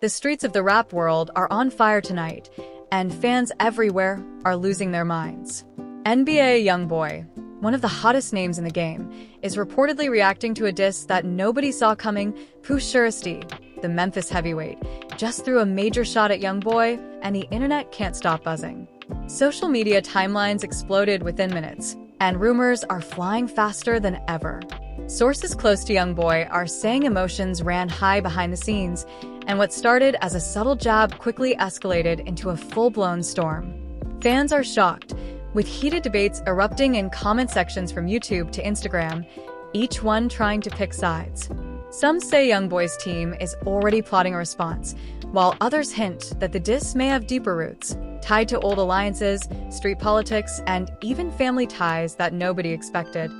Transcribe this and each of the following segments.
The streets of the rap world are on fire tonight, and fans everywhere are losing their minds. NBA YoungBoy, one of the hottest names in the game, is reportedly reacting to a diss that nobody saw coming. Pooh Shiesty, the Memphis heavyweight, just threw a major shot at YoungBoy, and the internet can't stop buzzing. Social media timelines exploded within minutes, and rumors are flying faster than ever. Sources close to YoungBoy are saying emotions ran high behind the scenes, and what started as a subtle jab quickly escalated into a full-blown storm. Fans are shocked, with heated debates erupting in comment sections from YouTube to Instagram, each one trying to pick sides. Some say YoungBoy's team is already plotting a response, while others hint that the diss may have deeper roots, tied to old alliances, street politics, and even family ties that nobody expected.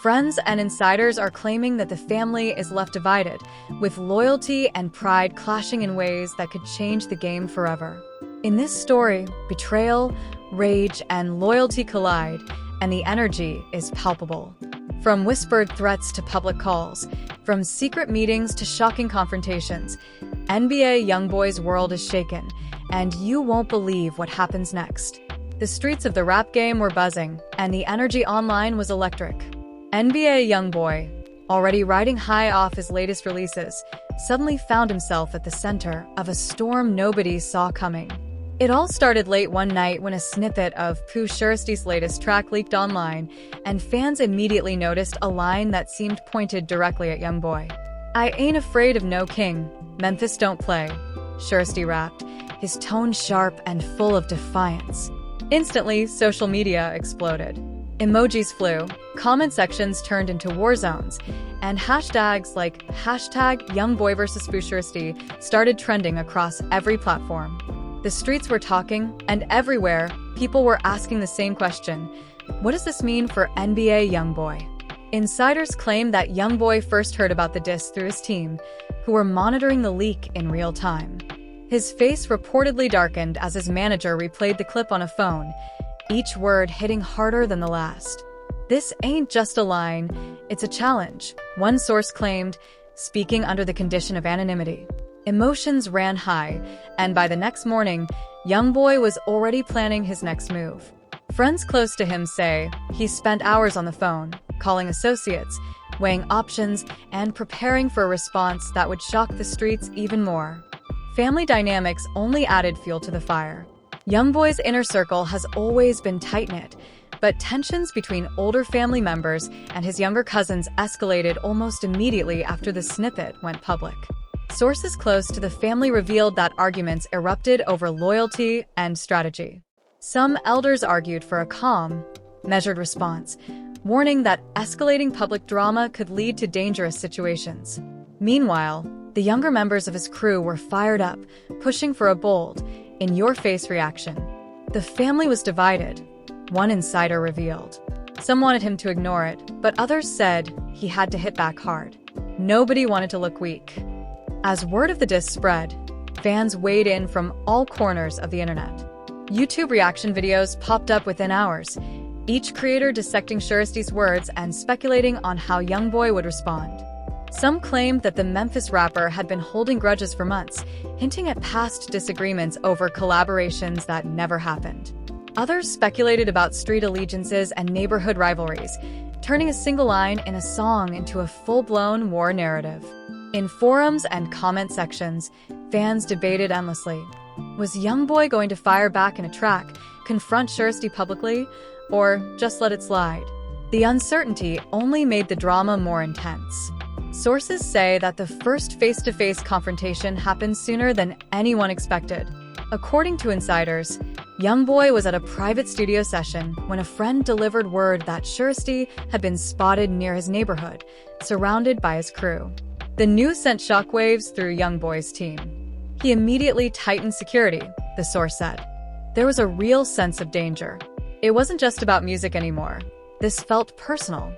Friends and insiders are claiming that the family is left divided, with loyalty and pride clashing in ways that could change the game forever. In this story, betrayal, rage, and loyalty collide, and the energy is palpable. From whispered threats to public calls, from secret meetings to shocking confrontations, NBA YoungBoy's world is shaken, and you won't believe what happens next. The streets of the rap game were buzzing, and the energy online was electric. NBA YoungBoy, already riding high off his latest releases, suddenly found himself at the center of a storm nobody saw coming. It all started late one night when a snippet of Pooh Shiesty's lasted track leaked online, and fans immediately noticed a line that seemed pointed directly at YoungBoy. "I ain't afraid of no king, Memphis don't play," Shiesty rapped, his tone sharp and full of defiance. Instantly, social media exploded. Emojis flew, comment sections turned into war zones, and hashtags like #YoungBoy vs Pooh Shiesty started trending across every platform. The streets were talking, and everywhere, people were asking the same question: what does this mean for NBA YoungBoy? Insiders claim that YoungBoy first heard about the diss through his team, who were monitoring the leak in real time. His face reportedly darkened as his manager replayed the clip on a phone, each word hitting harder than the last. "This ain't just a line, it's a challenge," one source claimed, speaking under the condition of anonymity. Emotions ran high, and by the next morning, YoungBoy was already planning his next move. Friends close to him say he spent hours on the phone, calling associates, weighing options, and preparing for a response that would shock the streets even more. Family dynamics only added fuel to the fire. YoungBoy's inner circle has always been tight-knit, but tensions between older family members and his younger cousins escalated almost immediately after the snippet went public. Sources close to the family revealed that arguments erupted over loyalty and strategy. Some elders argued for a calm, measured response, warning that escalating public drama could lead to dangerous situations. Meanwhile, the younger members of his crew were fired up, pushing for a bold, in-your-face reaction. The family was divided, one insider revealed. Some wanted him to ignore it, but others said he had to hit back hard. Nobody wanted to look weak. As word of the diss spread, fans weighed in from all corners of the internet. YouTube reaction videos popped up within hours, each creator dissecting Shiesty's words and speculating on how YoungBoy would respond. Some claimed that the Memphis rapper had been holding grudges for months, hinting at past disagreements over collaborations that never happened. Others speculated about street allegiances and neighborhood rivalries, turning a single line in a song into a full-blown war narrative. In forums and comment sections, fans debated endlessly. Was YoungBoy going to fire back in a track, confront Shiesty publicly, or just let it slide? The uncertainty only made the drama more intense. Sources say that the first face-to-face confrontation happened sooner than anyone expected. According to insiders, YoungBoy was at a private studio session when a friend delivered word that Shiesty had been spotted near his neighborhood, surrounded by his crew. The news sent shockwaves through YoungBoy's team. He immediately tightened security, the source said. There was a real sense of danger. It wasn't just about music anymore. This felt personal.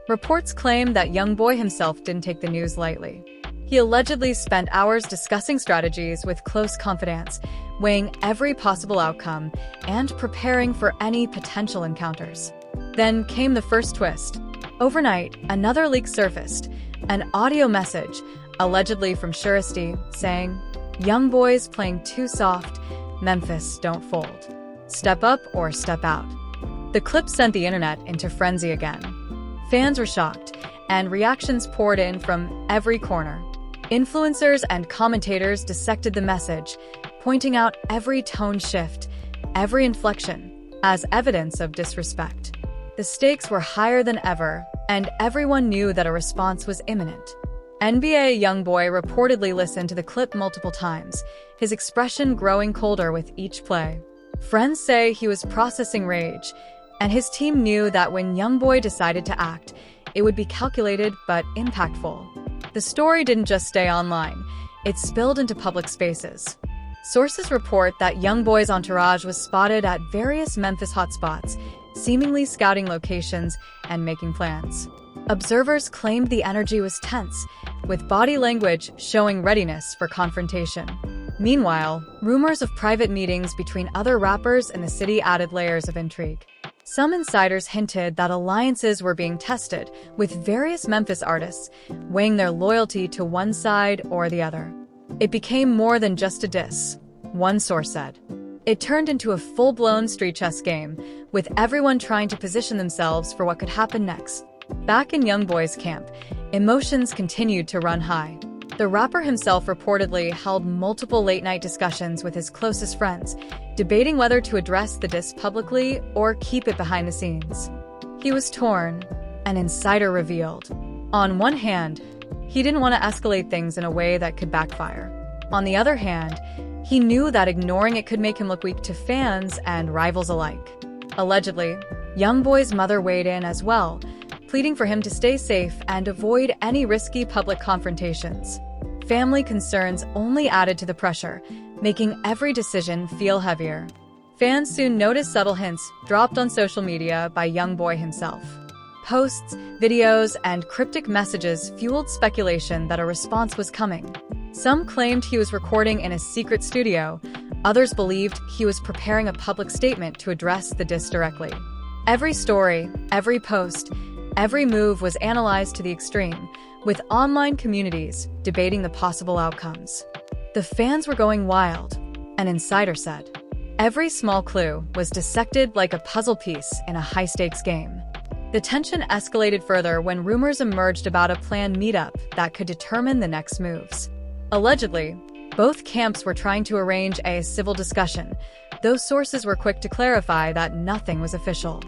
Reports claim that YoungBoy himself didn't take the news lightly. He allegedly spent hours discussing strategies with close confidants, weighing every possible outcome and preparing for any potential encounters. Then came the first twist. Overnight, another leak surfaced, an audio message, allegedly from Shiesty, saying, YoungBoy's playing too soft, Memphis don't fold. Step up or step out. The clip sent the internet into frenzy again. Fans were shocked, and reactions poured in from every corner. Influencers and commentators dissected the message, pointing out every tone shift, every inflection, as evidence of disrespect. The stakes were higher than ever, and everyone knew that a response was imminent. NBA YoungBoy reportedly listened to the clip multiple times, his expression growing colder with each play. Friends say he was processing rage, and his team knew that when YoungBoy decided to act, it would be calculated but impactful. The story didn't just stay online, it spilled into public spaces. Sources report that YoungBoy's entourage was spotted at various Memphis hotspots, seemingly scouting locations and making plans. Observers claimed the energy was tense, with body language showing readiness for confrontation. Meanwhile, rumors of private meetings between other rappers in the city added layers of intrigue. Some insiders hinted that alliances were being tested, with various Memphis artists weighing their loyalty to one side or the other. It became more than just a diss, one source said. It turned into a full-blown street chess game, with everyone trying to position themselves for what could happen next. Back in YoungBoy's camp, emotions continued to run high. The rapper himself reportedly held multiple late-night discussions with his closest friends, debating whether to address the diss publicly or keep it behind the scenes. He was torn, an insider revealed. On one hand, he didn't want to escalate things in a way that could backfire. On the other hand, he knew that ignoring it could make him look weak to fans and rivals alike. Allegedly, YoungBoy's mother weighed in as well, pleading for him to stay safe and avoid any risky public confrontations. Family concerns only added to the pressure, making every decision feel heavier. Fans soon noticed subtle hints dropped on social media by YoungBoy himself. Posts, videos, and cryptic messages fueled speculation that a response was coming. Some claimed he was recording in a secret studio, others believed he was preparing a public statement to address the diss directly. Every story, every post, every move was analyzed to the extreme, with online communities debating the possible outcomes. The fans were going wild, an insider said. Every small clue was dissected like a puzzle piece in a high-stakes game. The tension escalated further when rumors emerged about a planned meetup that could determine the next moves. Allegedly, both camps were trying to arrange a civil discussion, though sources were quick to clarify that nothing was official.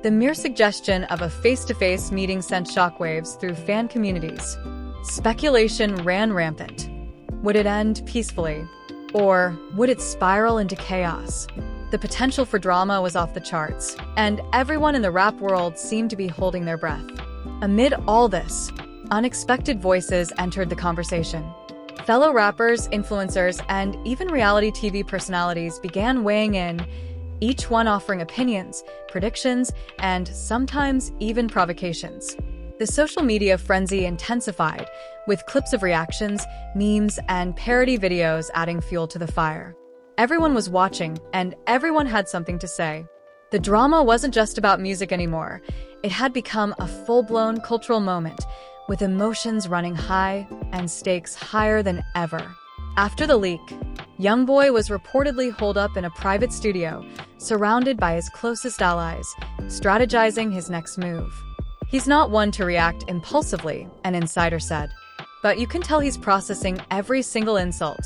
The mere suggestion of a face-to-face meeting sent shockwaves through fan communities. Speculation ran rampant. Would it end peacefully? Or would it spiral into chaos? The potential for drama was off the charts, and everyone in the rap world seemed to be holding their breath. Amid all this, unexpected voices entered the conversation. Fellow rappers, influencers, and even reality TV personalities began weighing in, each one offering opinions, predictions, and sometimes even provocations. The social media frenzy intensified, with clips of reactions, memes, and parody videos adding fuel to the fire. Everyone was watching, and everyone had something to say. The drama wasn't just about music anymore. It had become a full-blown cultural moment, with emotions running high and stakes higher than ever. After the leak, YoungBoy was reportedly holed up in a private studio, surrounded by his closest allies, strategizing his next move. He's not one to react impulsively, an insider said. But you can tell he's processing every single insult,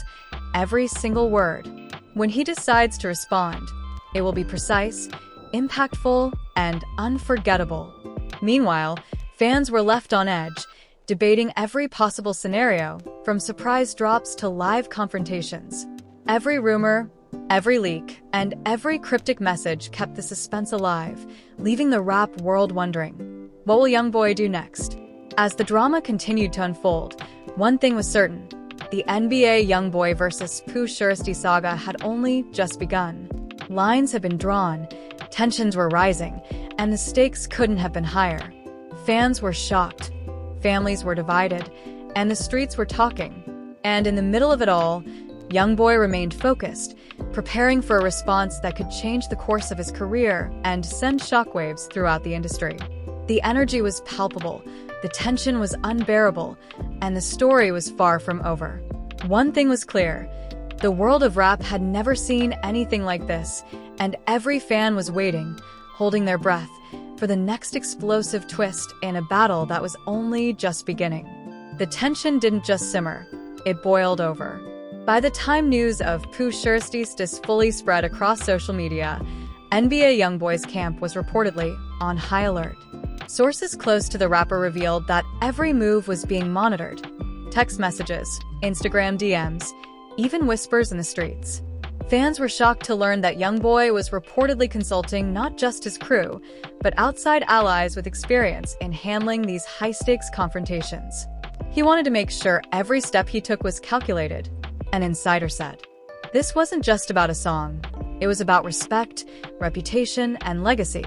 every single word. When he decides to respond, it will be precise, impactful, and unforgettable. Meanwhile, fans were left on edge, debating every possible scenario, from surprise drops to live confrontations. Every rumor, every leak, and every cryptic message kept the suspense alive, leaving the rap world wondering, what will YoungBoy do next? As the drama continued to unfold, one thing was certain: the NBA YoungBoy versus Pooh Shiesty saga had only just begun. Lines had been drawn, tensions were rising, and the stakes couldn't have been higher. Fans were shocked, families were divided, and the streets were talking. And in the middle of it all, YoungBoy remained focused, preparing for a response that could change the course of his career and send shockwaves throughout the industry. The energy was palpable, the tension was unbearable, and the story was far from over. One thing was clear: The world of rap had never seen anything like this, and every fan was waiting, holding their breath, for the next explosive twist in a battle that was only just beginning. The tension didn't just simmer, it boiled over. By the time news of Pooh Shiesty's fully spread across social media, NBA YoungBoy's camp was reportedly on high alert. Sources close to the rapper revealed that every move was being monitored. Text messages, Instagram DMs, even whispers in the streets. Fans were shocked to learn that YoungBoy was reportedly consulting not just his crew, but outside allies with experience in handling these high-stakes confrontations. He wanted to make sure every step he took was calculated, an insider said. This wasn't just about a song. It was about respect, reputation, and legacy.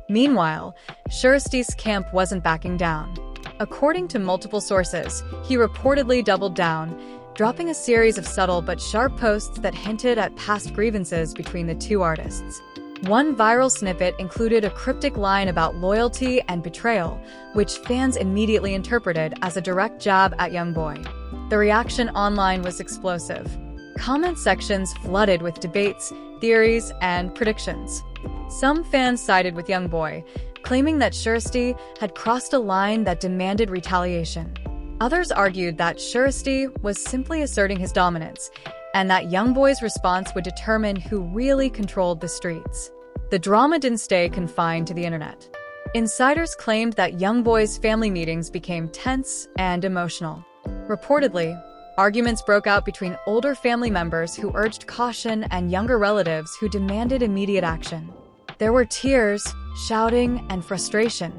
Meanwhile, Shiesty's camp wasn't backing down. According to multiple sources, he reportedly doubled down, dropping a series of subtle but sharp posts that hinted at past grievances between the two artists. One viral snippet included a cryptic line about loyalty and betrayal, which fans immediately interpreted as a direct jab at YoungBoy. The reaction online was explosive. Comment sections flooded with debates, theories, and predictions. Some fans sided with YoungBoy, claiming that Shiesty had crossed a line that demanded retaliation. Others argued that Shiesty was simply asserting his dominance, and that YoungBoy's response would determine who really controlled the streets. The drama didn't stay confined to the internet. Insiders claimed that YoungBoy's family meetings became tense and emotional. Reportedly, arguments broke out between older family members who urged caution and younger relatives who demanded immediate action. There were tears, shouting, and frustration,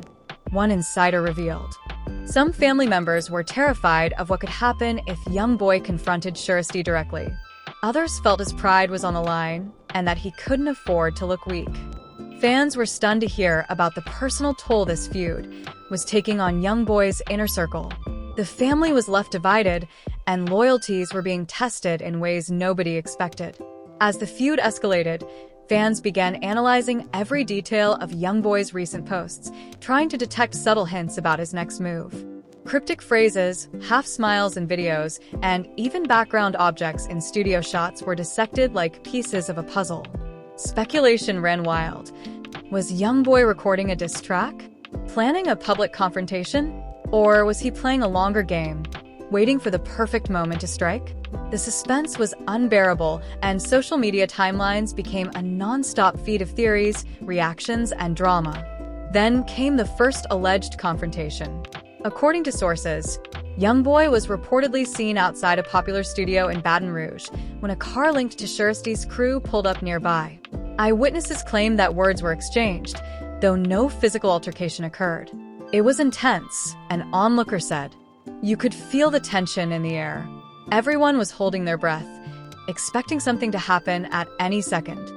one insider revealed. Some family members were terrified of what could happen if YoungBoy confronted Shiesty directly. Others felt his pride was on the line and that he couldn't afford to look weak. Fans were stunned to hear about the personal toll this feud was taking on YoungBoy's inner circle. The family was left divided, and loyalties were being tested in ways nobody expected. As the feud escalated, fans began analyzing every detail of YoungBoy's recent posts, trying to detect subtle hints about his next move. Cryptic phrases, half-smiles in videos, and even background objects in studio shots were dissected like pieces of a puzzle. Speculation ran wild. Was YoungBoy recording a diss track? Planning a public confrontation? Or was he playing a longer game, waiting for the perfect moment to strike? The suspense was unbearable, and social media timelines became a non-stop feed of theories, reactions, and drama. Then came the first alleged confrontation. According to sources, YoungBoy was reportedly seen outside a popular studio in Baton Rouge when a car linked to Shiesty's crew pulled up nearby. Eyewitnesses claimed that words were exchanged, though no physical altercation occurred. It was intense, an onlooker said. You could feel the tension in the air. Everyone was holding their breath, expecting something to happen at any second.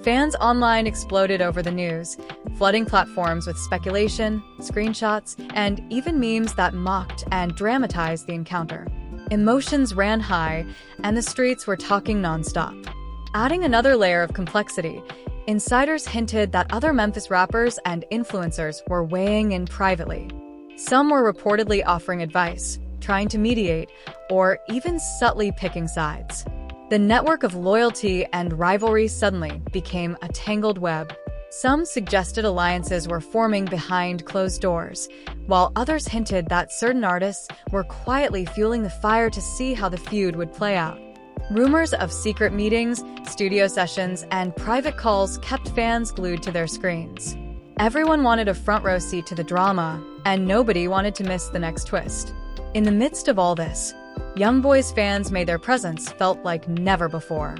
Fans online exploded over the news, flooding platforms with speculation, screenshots, and even memes that mocked and dramatized the encounter. Emotions ran high, and the streets were talking nonstop. Adding another layer of complexity, insiders hinted that other Memphis rappers and influencers were weighing in privately. Some were reportedly offering advice, trying to mediate, or even subtly picking sides. The network of loyalty and rivalry suddenly became a tangled web. Some suggested alliances were forming behind closed doors, while others hinted that certain artists were quietly fueling the fire to see how the feud would play out. Rumors of secret meetings, studio sessions, and private calls kept fans glued to their screens. Everyone wanted a front-row seat to the drama, and nobody wanted to miss the next twist. In the midst of all this, YoungBoy's fans made their presence felt like never before.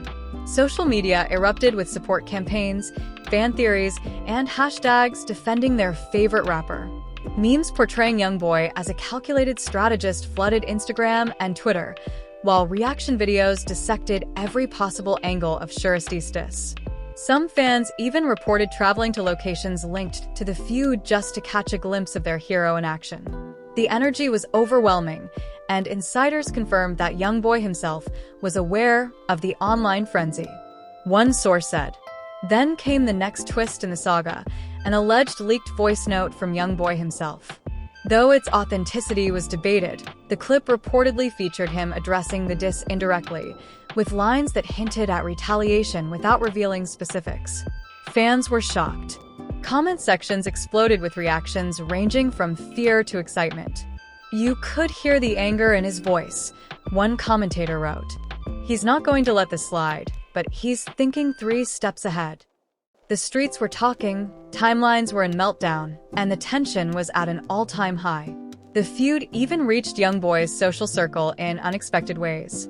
Social media erupted with support campaigns, fan theories, and hashtags defending their favorite rapper. Memes portraying YoungBoy as a calculated strategist flooded Instagram and Twitter, while reaction videos dissected every possible angle of Shiesty's diss. Some fans even reported traveling to locations linked to the feud just to catch a glimpse of their hero in action. The energy was overwhelming, and insiders confirmed that YoungBoy himself was aware of the online frenzy. One source said. Then came the next twist in the saga, an alleged leaked voice note from YoungBoy himself. Though its authenticity was debated, The clip reportedly featured him addressing the diss indirectly, with lines that hinted at retaliation without revealing specifics. Fans were shocked. Comment sections exploded with reactions ranging from fear to excitement. "You could hear the anger in his voice," one commentator wrote. "He's not going to let this slide, but he's thinking 3 steps ahead." The streets were talking, timelines were in meltdown, and the tension was at an all-time high. The feud even reached YoungBoy's social circle in unexpected ways.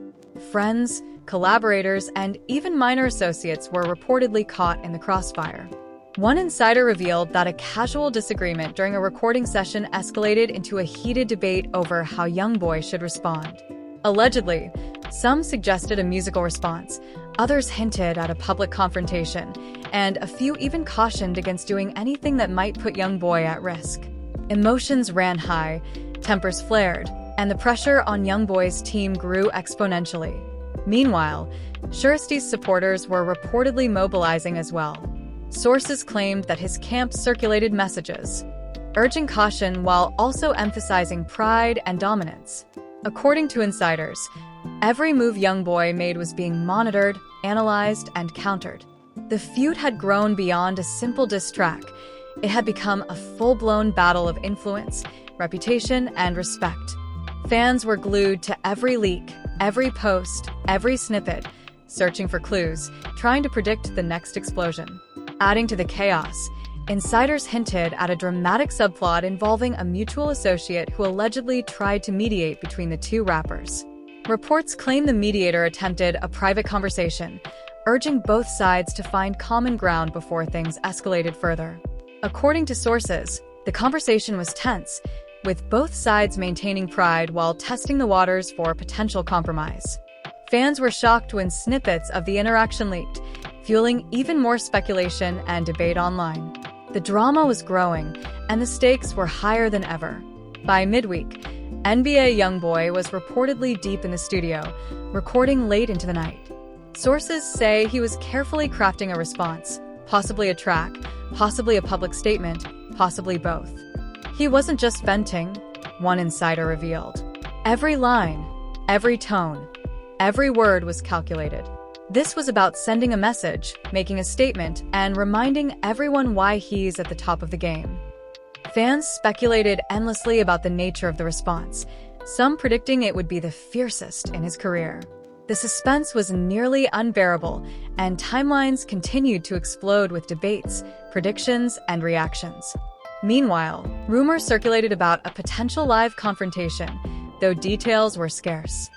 Friends, collaborators, and even minor associates were reportedly caught in the crossfire. One insider revealed that a casual disagreement during a recording session escalated into a heated debate over how YoungBoy should respond. Allegedly, some suggested a musical response, others hinted at a public confrontation, and a few even cautioned against doing anything that might put YoungBoy at risk. Emotions ran high, tempers flared, and the pressure on YoungBoy's team grew exponentially. Meanwhile, Shiesty's supporters were reportedly mobilizing as well. Sources claimed that his camp circulated messages, urging caution while also emphasizing pride and dominance. According to insiders, every move YoungBoy made was being monitored, analyzed, and countered. The feud had grown beyond a simple diss track. It had become a full-blown battle of influence, reputation, and respect. Fans were glued to every leak, every post, every snippet, searching for clues, trying to predict the next explosion. Adding to the chaos, insiders hinted at a dramatic subplot involving a mutual associate who allegedly tried to mediate between the 2 rappers. Reports claim the mediator attempted a private conversation, urging both sides to find common ground before things escalated further. According to sources, the conversation was tense, with both sides maintaining pride while testing the waters for potential compromise. Fans were shocked when snippets of the interaction leaked, fueling even more speculation and debate online. The drama was growing, and the stakes were higher than ever. By midweek, NBA YoungBoy was reportedly deep in the studio, recording late into the night. Sources say he was carefully crafting a response, possibly a track, possibly a public statement, possibly both. He wasn't just venting, one insider revealed. Every line, every tone, every word was calculated. This was about sending a message, making a statement, and reminding everyone why he's at the top of the game. Fans speculated endlessly about the nature of the response, some predicting it would be the fiercest in his career. The suspense was nearly unbearable, and timelines continued to explode with debates, predictions, and reactions. Meanwhile, rumors circulated about a potential live confrontation, though details were scarce.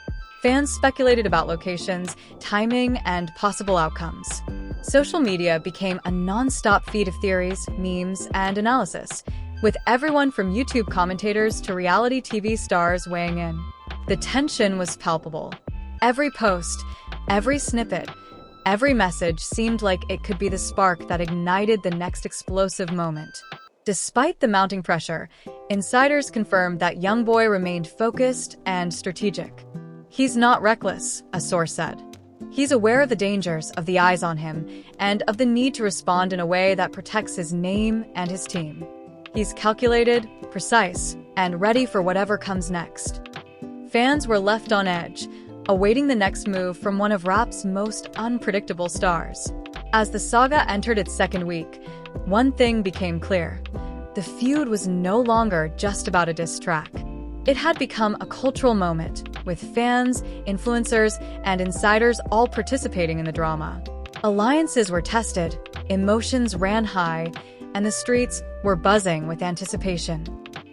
Fans speculated about locations, timing, and possible outcomes. Social media became a non-stop feed of theories, memes, and analysis, with everyone from YouTube commentators to reality TV stars weighing in. The tension was palpable. Every post, every snippet, every message seemed like it could be the spark that ignited the next explosive moment. Despite the mounting pressure, insiders confirmed that YoungBoy remained focused and strategic. "He's not reckless," a source said. "He's aware of the dangers of the eyes on him and of the need to respond in a way that protects his name and his team. He's calculated, precise, and ready for whatever comes next." Fans were left on edge, awaiting the next move from one of rap's most unpredictable stars. As the saga entered its second week, one thing became clear. The feud was no longer just about a diss track. It had become a cultural moment, with fans, influencers, and insiders all participating in the drama. Alliances were tested, emotions ran high, and the streets were buzzing with anticipation.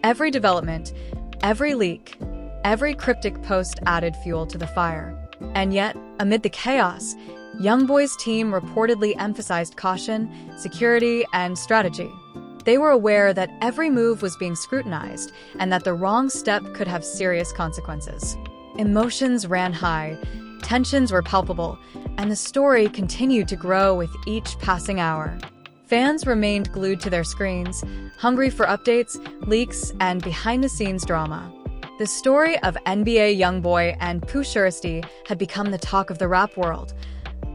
Every development, every leak, every cryptic post added fuel to the fire. And yet, amid the chaos, YoungBoy's team reportedly emphasized caution, security, and strategy. They were aware that every move was being scrutinized and that the wrong step could have serious consequences. Emotions ran high, tensions were palpable, and the story continued to grow with each passing hour. Fans remained glued to their screens, hungry for updates, leaks, and behind-the-scenes drama. The story of NBA YoungBoy and Pooh Shiesty had become the talk of the rap world,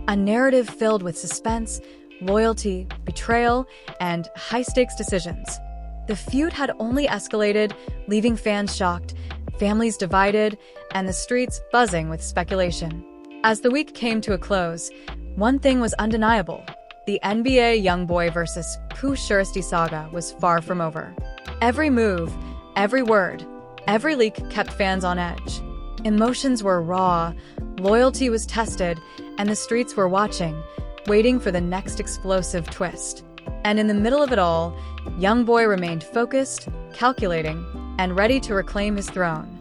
a narrative filled with suspense, loyalty, betrayal, and high-stakes decisions. The feud had only escalated, leaving fans shocked, families divided, and the streets buzzing with speculation. As the week came to a close, one thing was undeniable. The NBA YoungBoy vs. Pooh Shiesty saga was far from over. Every move, every word, every leak kept fans on edge. Emotions were raw, loyalty was tested, and the streets were watching, waiting for the next explosive twist. And in the middle of it all, YoungBoy remained focused, calculating, and ready to reclaim his throne.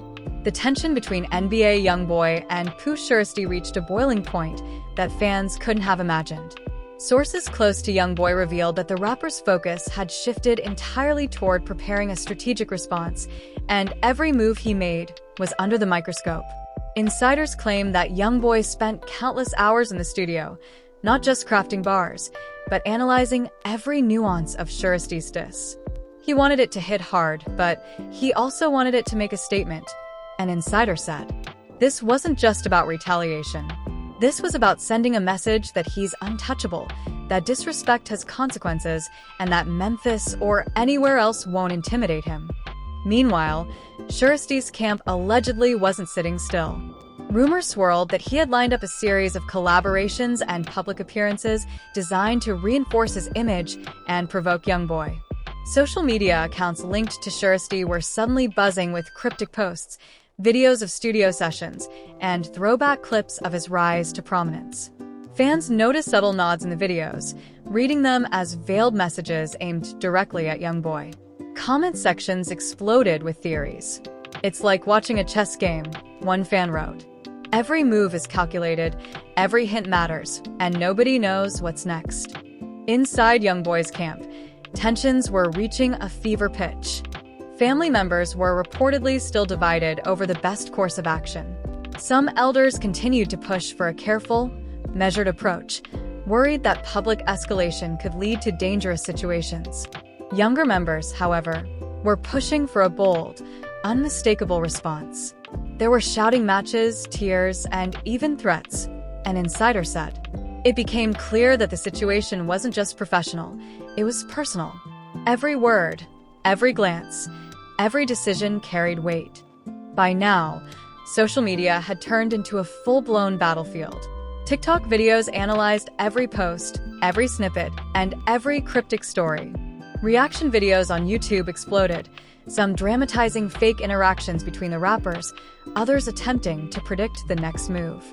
The tension between NBA YoungBoy and Pooh Shiesty reached a boiling point that fans couldn't have imagined. Sources close to YoungBoy revealed that the rapper's focus had shifted entirely toward preparing a strategic response, and every move he made was under the microscope. Insiders claim that YoungBoy spent countless hours in the studio, not just crafting bars, but analyzing every nuance of Shiesty's diss. He wanted it to hit hard, but he also wanted it to make a statement, an insider said. This wasn't just about retaliation. This was about sending a message that he's untouchable, that disrespect has consequences, and that Memphis or anywhere else won't intimidate him. Meanwhile, Shiesty's camp allegedly wasn't sitting still. Rumors swirled that he had lined up a series of collaborations and public appearances designed to reinforce his image and provoke YoungBoy. Social media accounts linked to Shiesty were suddenly buzzing with cryptic posts, videos of studio sessions, and throwback clips of his rise to prominence. Fans noticed subtle nods in the videos, reading them as veiled messages aimed directly at YoungBoy. Comment sections exploded with theories. "It's like watching a chess game," one fan wrote. "Every move is calculated, every hint matters, and nobody knows what's next." Inside YoungBoy's camp, tensions were reaching a fever pitch. Family members were reportedly still divided over the best course of action. Some elders continued to push for a careful, measured approach, worried that public escalation could lead to dangerous situations. Younger members, however, were pushing for a bold, unmistakable response. There were shouting matches, tears, and even threats, an insider said. It became clear that the situation wasn't just professional, it was personal. Every word, every glance, every decision carried weight. By now, social media had turned into a full-blown battlefield. TikTok videos analyzed every post, every snippet, and every cryptic story. Reaction videos on YouTube exploded, some dramatizing fake interactions between the rappers, others attempting to predict the next move.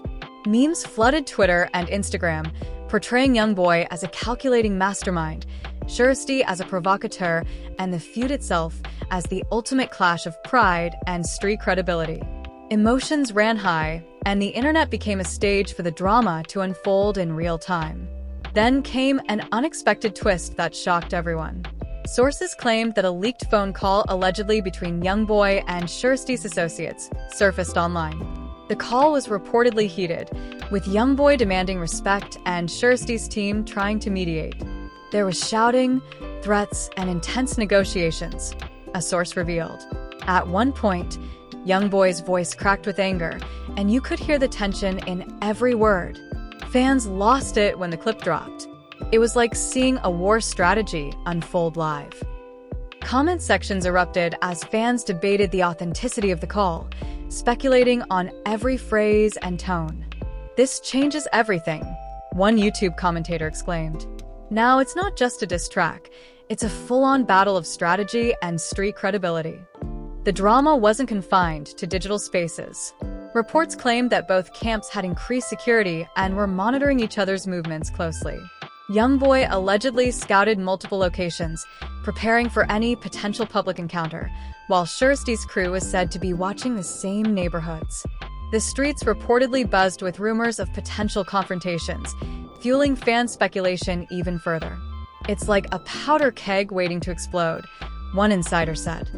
Memes flooded Twitter and Instagram, portraying YoungBoy as a calculating mastermind, Shiesty as a provocateur, and the feud itself as the ultimate clash of pride and street credibility. Emotions ran high, and the internet became a stage for the drama to unfold in real time. Then came an unexpected twist that shocked everyone. Sources claimed that a leaked phone call allegedly between YoungBoy and Shiesty's associates surfaced online. The call was reportedly heated, with YoungBoy demanding respect and Shiesty's team trying to mediate. There was shouting, threats, and intense negotiations, a source revealed. At one point, YoungBoy's voice cracked with anger, and you could hear the tension in every word. Fans lost it when the clip dropped. It was like seeing a war strategy unfold live. Comment sections erupted as fans debated the authenticity of the call, speculating on every phrase and tone. "This changes everything," one YouTube commentator exclaimed. Now it's not just a diss track, it's a full-on battle of strategy and street credibility. The drama wasn't confined to digital spaces. Reports claimed that both camps had increased security and were monitoring each other's movements closely. YoungBoy allegedly scouted multiple locations, preparing for any potential public encounter, while Shiesty's crew was said to be watching the same neighborhoods. The streets reportedly buzzed with rumors of potential confrontations, fueling fan speculation even further. "It's like a powder keg waiting to explode," one insider said.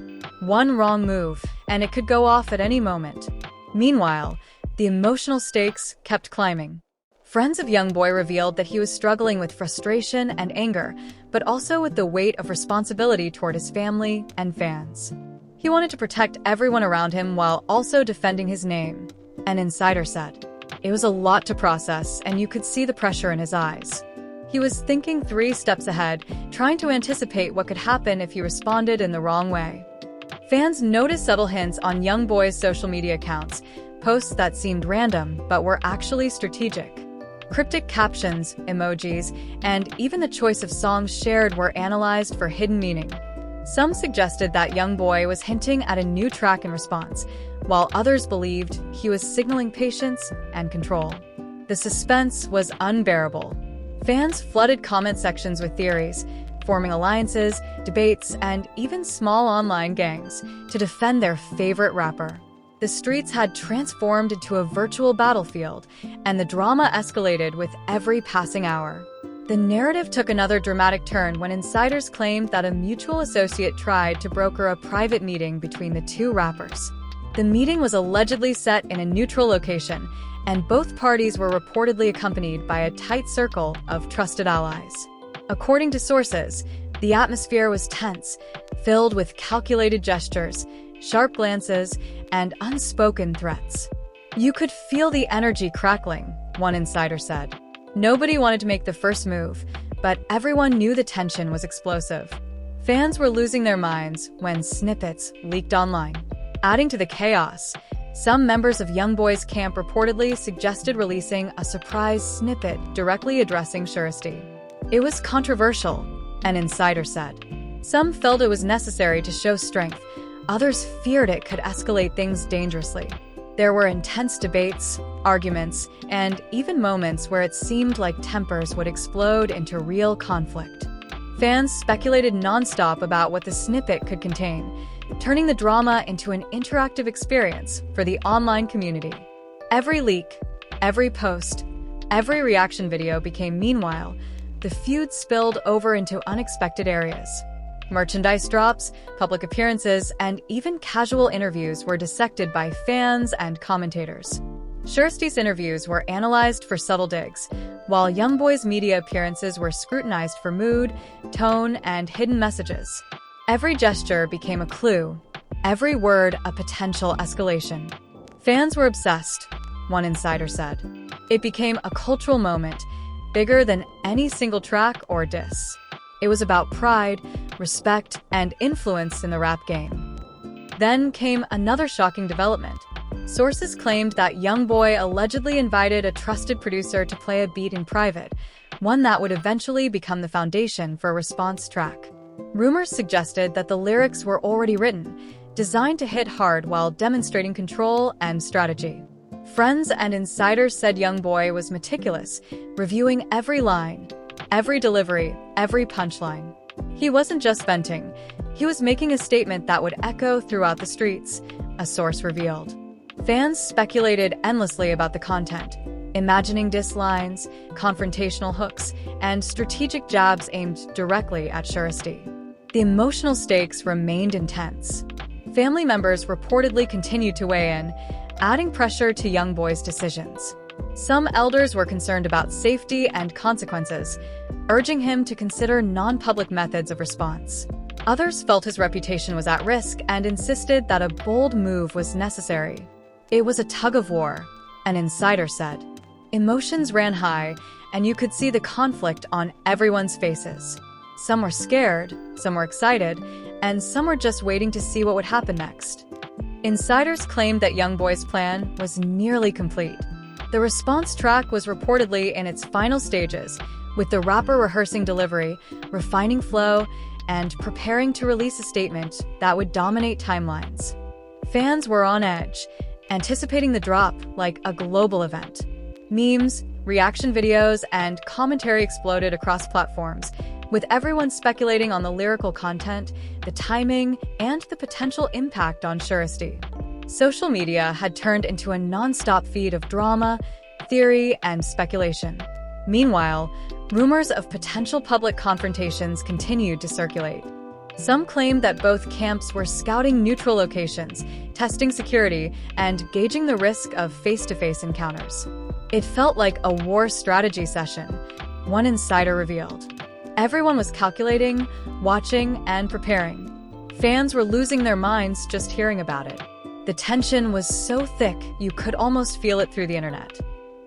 One wrong move, and it could go off at any moment. Meanwhile, the emotional stakes kept climbing. Friends of YoungBoy revealed that he was struggling with frustration and anger, but also with the weight of responsibility toward his family and fans. He wanted to protect everyone around him while also defending his name, an insider said. It was a lot to process, and you could see the pressure in his eyes. He was thinking 3 steps ahead, trying to anticipate what could happen if he responded in the wrong way. Fans noticed subtle hints on YoungBoy's social media accounts, posts that seemed random but were actually strategic. Cryptic captions, emojis, and even the choice of songs shared were analyzed for hidden meaning. Some suggested that YoungBoy was hinting at a new track in response, while others believed he was signaling patience and control. The suspense was unbearable. Fans flooded comment sections with theories, forming alliances, debates, and even small online gangs to defend their favorite rapper. The streets had transformed into a virtual battlefield, and the drama escalated with every passing hour. The narrative took another dramatic turn when insiders claimed that a mutual associate tried to broker a private meeting between the two rappers. The meeting was allegedly set in a neutral location, and both parties were reportedly accompanied by a tight circle of trusted allies. According to sources, the atmosphere was tense, filled with calculated gestures, sharp glances, and unspoken threats. You could feel the energy crackling, one insider said. Nobody wanted to make the first move, but everyone knew the tension was explosive. Fans were losing their minds when snippets leaked online. Adding to the chaos, some members of YoungBoy's camp reportedly suggested releasing a surprise snippet directly addressing Shiesty. It was controversial, an insider said. Some felt it was necessary to show strength, others feared it could escalate things dangerously. There were intense debates, arguments, and even moments where it seemed like tempers would explode into real conflict. Fans speculated nonstop about what the snippet could contain, turning the drama into an interactive experience for the online community. Every leak, every post, every reaction video became meanwhile, the feud spilled over into unexpected areas. Merchandise drops, public appearances, and even casual interviews were dissected by fans and commentators. Shiesty's interviews were analyzed for subtle digs, while YoungBoy's media appearances were scrutinized for mood, tone, and hidden messages. Every gesture became a clue, every word a potential escalation. Fans were obsessed, one insider said. It became a cultural moment, bigger than any single track or diss. It was about pride, respect, and influence in the rap game. Then came another shocking development. Sources claimed that YoungBoy allegedly invited a trusted producer to play a beat in private, one that would eventually become the foundation for a response track. Rumors suggested that the lyrics were already written, designed to hit hard while demonstrating control and strategy. Friends and insiders said YoungBoy was meticulous, reviewing every line, every delivery, every punchline. He wasn't just venting, he was making a statement that would echo throughout the streets, a source revealed. Fans speculated endlessly about the content, imagining diss lines, confrontational hooks, and strategic jabs aimed directly at Shiesty. The emotional stakes remained intense. Family members reportedly continued to weigh in, adding pressure to YoungBoy's decisions. Some elders were concerned about safety and consequences, urging him to consider non-public methods of response. Others felt his reputation was at risk and insisted that a bold move was necessary. It was a tug-of-war, an insider said. Emotions ran high, and you could see the conflict on everyone's faces. Some were scared, some were excited, and some were just waiting to see what would happen next. Insiders claimed that YoungBoy's plan was nearly complete. The response track was reportedly in its final stages, with the rapper rehearsing delivery, refining flow, and preparing to release a statement that would dominate timelines. Fans were on edge, anticipating the drop like a global event. Memes, reaction videos, and commentary exploded across platforms, with everyone speculating on the lyrical content, the timing, and the potential impact on Shiesty. Social media had turned into a non-stop feed of drama, theory, and speculation. Meanwhile, rumors of potential public confrontations continued to circulate. Some claimed that both camps were scouting neutral locations, testing security, and gauging the risk of face-to-face encounters. It felt like a war strategy session, one insider revealed. Everyone was calculating, watching, and preparing. Fans were losing their minds just hearing about it. The tension was so thick you could almost feel it through the internet.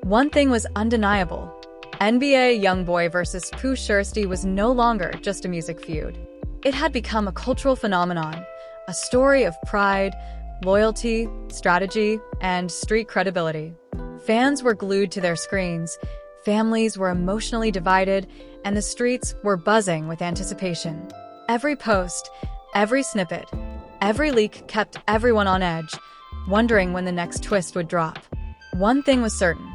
One thing was undeniable. NBA YoungBoy versus Pooh Shiesty was no longer just a music feud. It had become a cultural phenomenon, a story of pride, loyalty, strategy, and street credibility. Fans were glued to their screens, families were emotionally divided, and the streets were buzzing with anticipation. Every post, every snippet, every leak kept everyone on edge, wondering when the next twist would drop. One thing was certain: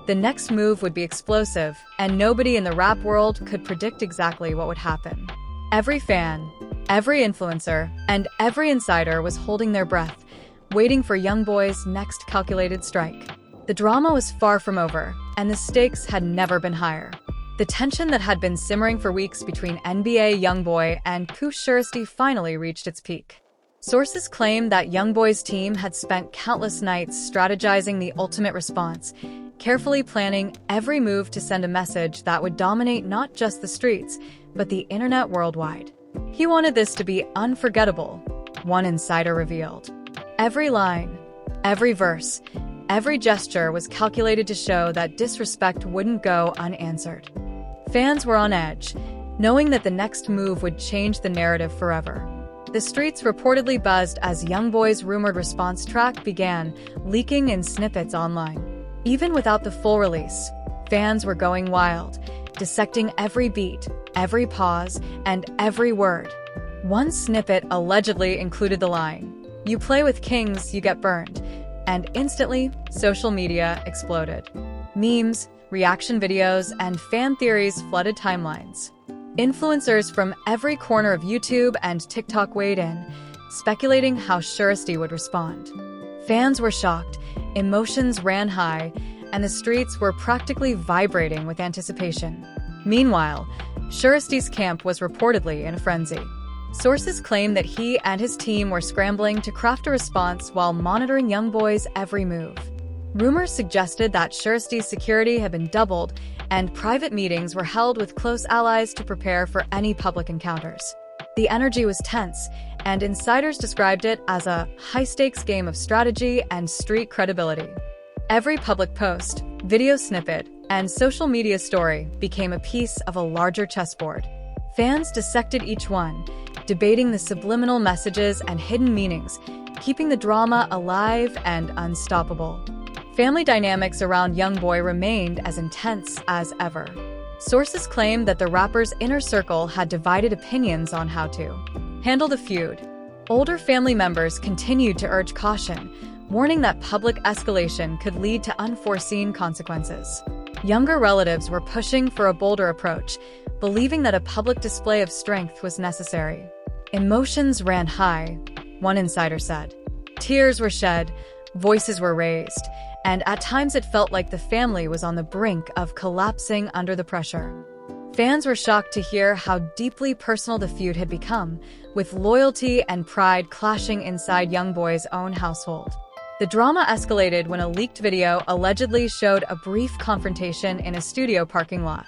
the next move would be explosive, and nobody in the rap world could predict exactly what would happen. Every fan, every influencer, and every insider was holding their breath, waiting for YoungBoy's next calculated strike. The drama was far from over, and the stakes had never been higher. The tension that had been simmering for weeks between NBA YoungBoy and Pooh Shiesty finally reached its peak. Sources claim that YoungBoy's team had spent countless nights strategizing the ultimate response, carefully planning every move to send a message that would dominate not just the streets, but the internet worldwide. He wanted this to be unforgettable, one insider revealed. Every line, every verse, every gesture was calculated to show that disrespect wouldn't go unanswered. Fans were on edge, knowing that the next move would change the narrative forever. The streets reportedly buzzed as YoungBoy's rumored response track began leaking in snippets online. Even without the full release, fans were going wild, dissecting every beat, every pause, and every word. One snippet allegedly included the line, "You play with kings, you get burned," and instantly, social media exploded. Memes, reaction videos, and fan theories flooded timelines. Influencers from every corner of YouTube and TikTok weighed in, speculating how Shiesty would respond. Fans were shocked, emotions ran high, and the streets were practically vibrating with anticipation. Meanwhile, Shiesty's camp was reportedly in a frenzy. Sources claim that he and his team were scrambling to craft a response while monitoring YoungBoy's every move. Rumors suggested that Shiesty's security had been doubled, and private meetings were held with close allies to prepare for any public encounters. The energy was tense, and insiders described it as a high-stakes game of strategy and street credibility. Every public post, video snippet, and social media story became a piece of a larger chessboard. Fans dissected each one, debating the subliminal messages and hidden meanings, keeping the drama alive and unstoppable. Family dynamics around YoungBoy remained as intense as ever. Sources claim that the rapper's inner circle had divided opinions on how to handle the feud. Older family members continued to urge caution, warning that public escalation could lead to unforeseen consequences. Younger relatives were pushing for a bolder approach, believing that a public display of strength was necessary. Emotions ran high, one insider said. Tears were shed, voices were raised, and at times it felt like the family was on the brink of collapsing under the pressure. Fans were shocked to hear how deeply personal the feud had become, with loyalty and pride clashing inside YoungBoy's own household. The drama escalated when a leaked video allegedly showed a brief confrontation in a studio parking lot.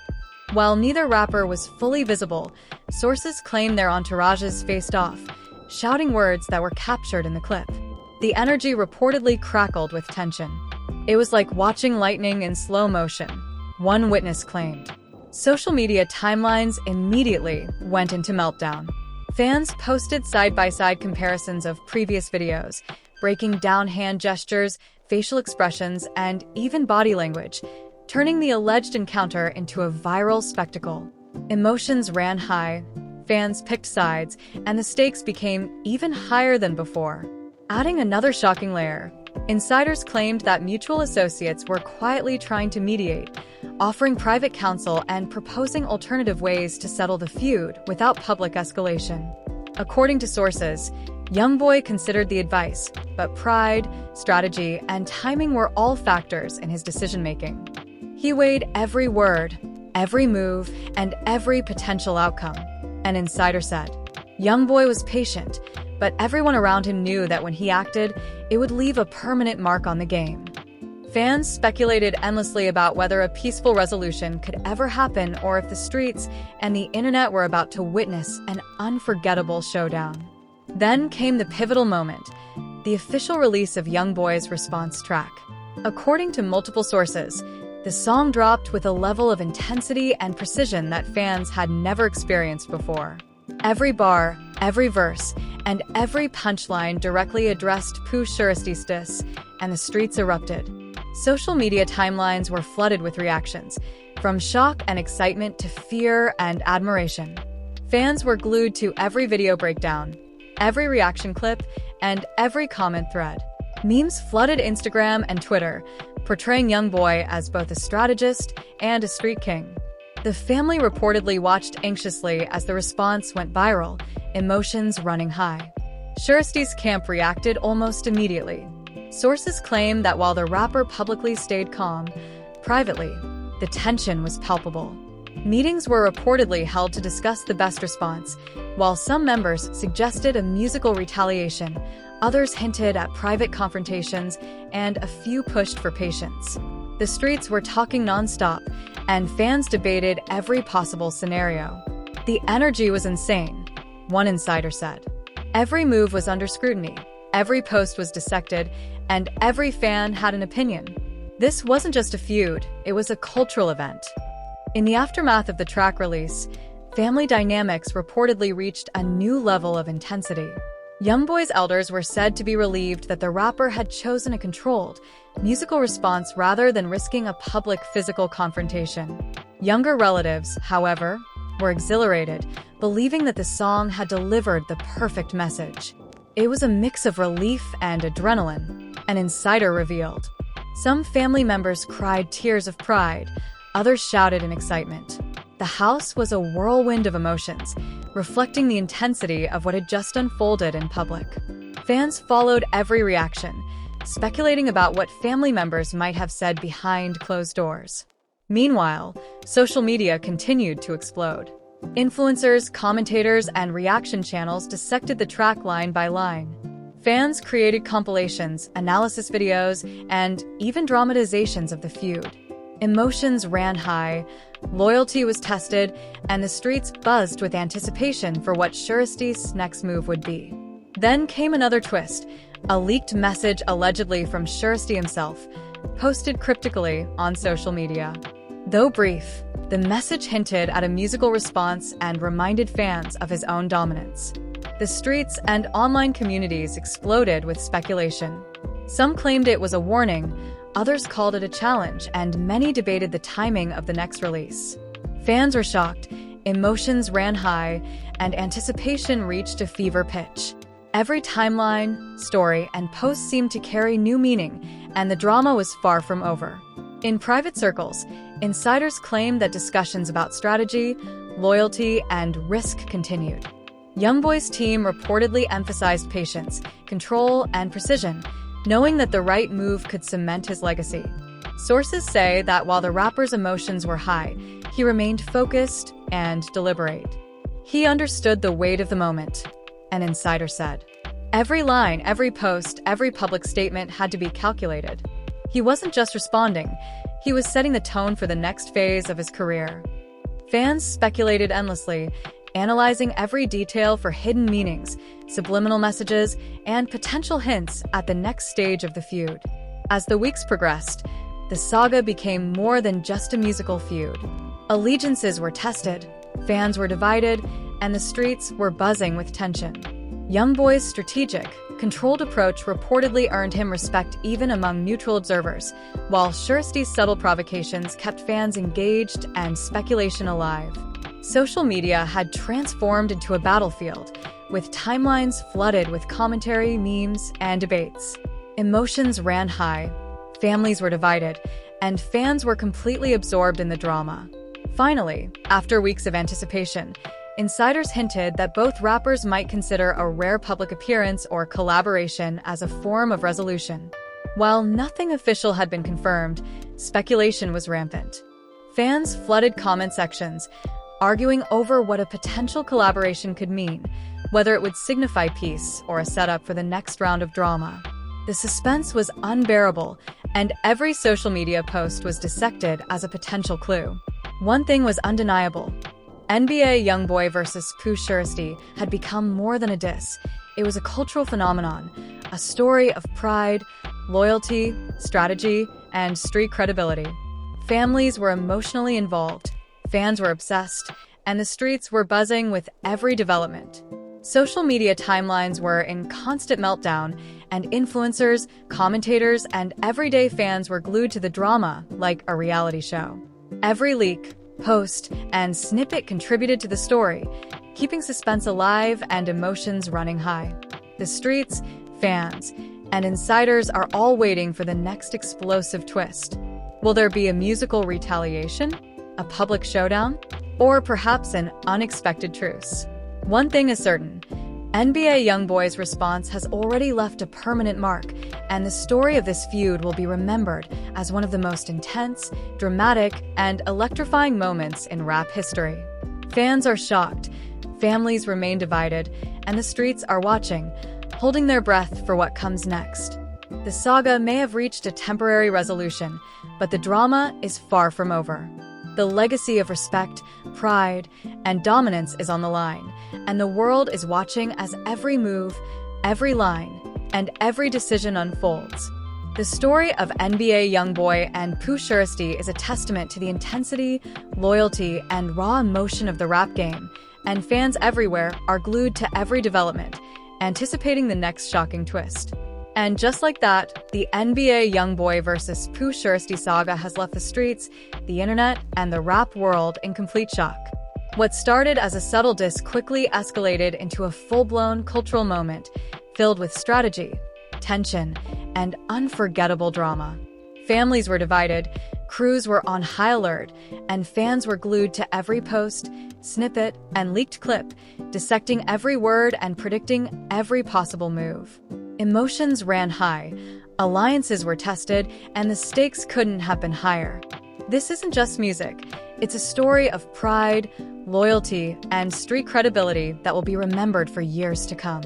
While neither rapper was fully visible, sources claim their entourages faced off, shouting words that were captured in the clip. The energy reportedly crackled with tension. It was like watching lightning in slow motion, one witness claimed. Social media timelines immediately went into meltdown. Fans posted side-by-side comparisons of previous videos, breaking down hand gestures, facial expressions, and even body language, turning the alleged encounter into a viral spectacle. Emotions ran high, fans picked sides, and the stakes became even higher than before. Adding another shocking layer, insiders claimed that mutual associates were quietly trying to mediate, offering private counsel and proposing alternative ways to settle the feud without public escalation. According to sources, YoungBoy considered the advice, but pride, strategy, and timing were all factors in his decision-making. He weighed every word, every move, and every potential outcome, an insider said. YoungBoy was patient, but everyone around him knew that when he acted, it would leave a permanent mark on the game. Fans speculated endlessly about whether a peaceful resolution could ever happen or if the streets and the internet were about to witness an unforgettable showdown. Then came the pivotal moment, the official release of YoungBoy's response track. According to multiple sources, the song dropped with a level of intensity and precision that fans had never experienced before. Every bar, Every verse and every punchline directly addressed Pooh Shiesty's diss, and the streets erupted. Social media timelines were flooded with reactions, from shock and excitement to fear and admiration. Fans were glued to every video breakdown, every reaction clip, and every comment thread. Memes flooded Instagram and Twitter, portraying YoungBoy as both a strategist and a street king. The family reportedly watched anxiously as the response went viral, emotions running high. Shiesty's camp reacted almost immediately. Sources claim that while the rapper publicly stayed calm, privately, the tension was palpable. Meetings were reportedly held to discuss the best response. While some members suggested a musical retaliation, others hinted at private confrontations, and a few pushed for patience. The streets were talking nonstop, and fans debated every possible scenario. The energy was insane, one insider said. Every move was under scrutiny, every post was dissected, and every fan had an opinion. This wasn't just a feud, it was a cultural event. In the aftermath of the track release, family dynamics reportedly reached a new level of intensity. YoungBoy's elders were said to be relieved that the rapper had chosen a controlled, musical response rather than risking a public physical confrontation. Younger relatives, however, were exhilarated, believing that the song had delivered the perfect message. It was a mix of relief and adrenaline, an insider revealed. Some family members cried tears of pride, others shouted in excitement. The house was a whirlwind of emotions, reflecting the intensity of what had just unfolded in public. Fans followed every reaction, speculating about what family members might have said behind closed doors. Meanwhile, social media continued to explode. Influencers, commentators, and reaction channels dissected the track line by line. Fans created compilations, analysis videos, and even dramatizations of the feud. Emotions ran high, loyalty was tested, and the streets buzzed with anticipation for what Shiesty's next move would be. Then came another twist, a leaked message allegedly from Shiesty himself, posted cryptically on social media. Though brief, the message hinted at a musical response and reminded fans of his own dominance. The streets and online communities exploded with speculation. Some claimed it was a warning, others called it a challenge, and many debated the timing of the next release. Fans were shocked, emotions ran high, and anticipation reached a fever pitch. Every timeline, story, and post seemed to carry new meaning, and the drama was far from over. In private circles, insiders claimed that discussions about strategy, loyalty, and risk continued. YoungBoy's team reportedly emphasized patience, control, and precision, knowing that the right move could cement his legacy. Sources say that while the rapper's emotions were high, he remained focused and deliberate. He understood the weight of the moment, an insider said. Every line, every post, every public statement had to be calculated. He wasn't just responding, he was setting the tone for the next phase of his career. Fans speculated endlessly, analyzing every detail for hidden meanings, subliminal messages, and potential hints at the next stage of the feud. As the weeks progressed, the saga became more than just a musical feud. Allegiances were tested, fans were divided, and the streets were buzzing with tension. YoungBoy's strategic, controlled approach reportedly earned him respect even among neutral observers, while Shiesty's subtle provocations kept fans engaged and speculation alive. Social media had transformed into a battlefield, with timelines flooded with commentary, memes, and debates. Emotions ran high, families were divided, and fans were completely absorbed in the drama. Finally, after weeks of anticipation, insiders hinted that both rappers might consider a rare public appearance or collaboration as a form of resolution. While nothing official had been confirmed, speculation was rampant. Fans flooded comment sections, arguing over what a potential collaboration could mean, whether it would signify peace or a setup for the next round of drama. The suspense was unbearable, and every social media post was dissected as a potential clue. One thing was undeniable. NBA YoungBoy versus Pooh Shiesty had become more than a diss. It was a cultural phenomenon, a story of pride, loyalty, strategy, and street credibility. Families were emotionally involved, fans were obsessed, and the streets were buzzing with every development. Social media timelines were in constant meltdown, and influencers, commentators, and everyday fans were glued to the drama like a reality show. Every leak, post, and snippet contributed to the story, keeping suspense alive and emotions running high. The streets, fans, and insiders are all waiting for the next explosive twist. Will there be a musical retaliation, a public showdown, or perhaps an unexpected truce? One thing is certain, NBA YoungBoy's response has already left a permanent mark, and the story of this feud will be remembered as one of the most intense, dramatic, and electrifying moments in rap history. Fans are shocked, families remain divided, and the streets are watching, holding their breath for what comes next. The saga may have reached a temporary resolution, but the drama is far from over. The legacy of respect, pride, and dominance is on the line, and the world is watching as every move, every line, and every decision unfolds. The story of NBA YoungBoy and Pooh Shiesty is a testament to the intensity, loyalty, and raw emotion of the rap game, and fans everywhere are glued to every development, anticipating the next shocking twist. And just like that, the NBA YoungBoy vs. Pooh Shiesty saga has left the streets, the internet, and the rap world in complete shock. What started as a subtle diss quickly escalated into a full-blown cultural moment, filled with strategy, tension, and unforgettable drama. Families were divided, crews were on high alert, and fans were glued to every post, snippet, and leaked clip, dissecting every word and predicting every possible move. Emotions ran high, alliances were tested, and the stakes couldn't have been higher. This isn't just music, it's a story of pride, loyalty, and street credibility that will be remembered for years to come.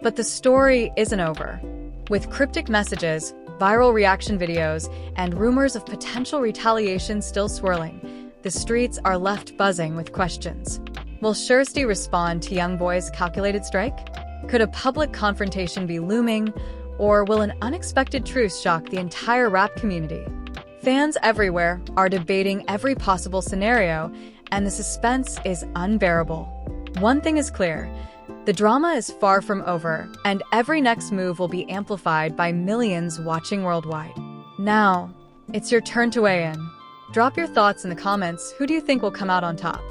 But the story isn't over. With cryptic messages, viral reaction videos, and rumors of potential retaliation still swirling, the streets are left buzzing with questions. Will Shiesty respond to YoungBoy's calculated strike? Could a public confrontation be looming, or will an unexpected truce shock the entire rap community? Fans everywhere are debating every possible scenario, and the suspense is unbearable. One thing is clear, the drama is far from over, and every next move will be amplified by millions watching worldwide. Now, it's your turn to weigh in. Drop your thoughts in the comments. Who do you think will come out on top?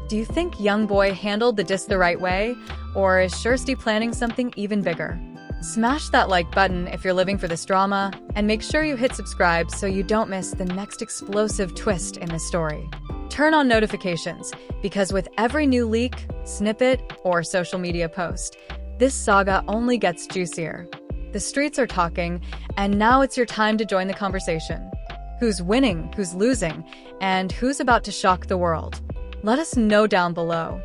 Do you think YoungBoy handled the diss the right way, or is Shiesty planning something even bigger? Smash that like button if you're living for this drama, and make sure you hit subscribe so you don't miss the next explosive twist in this story. Turn on notifications, because with every new leak, snippet, or social media post, this saga only gets juicier. The streets are talking, and now it's your time to join the conversation. Who's winning, who's losing, and who's about to shock the world? Let us know down below.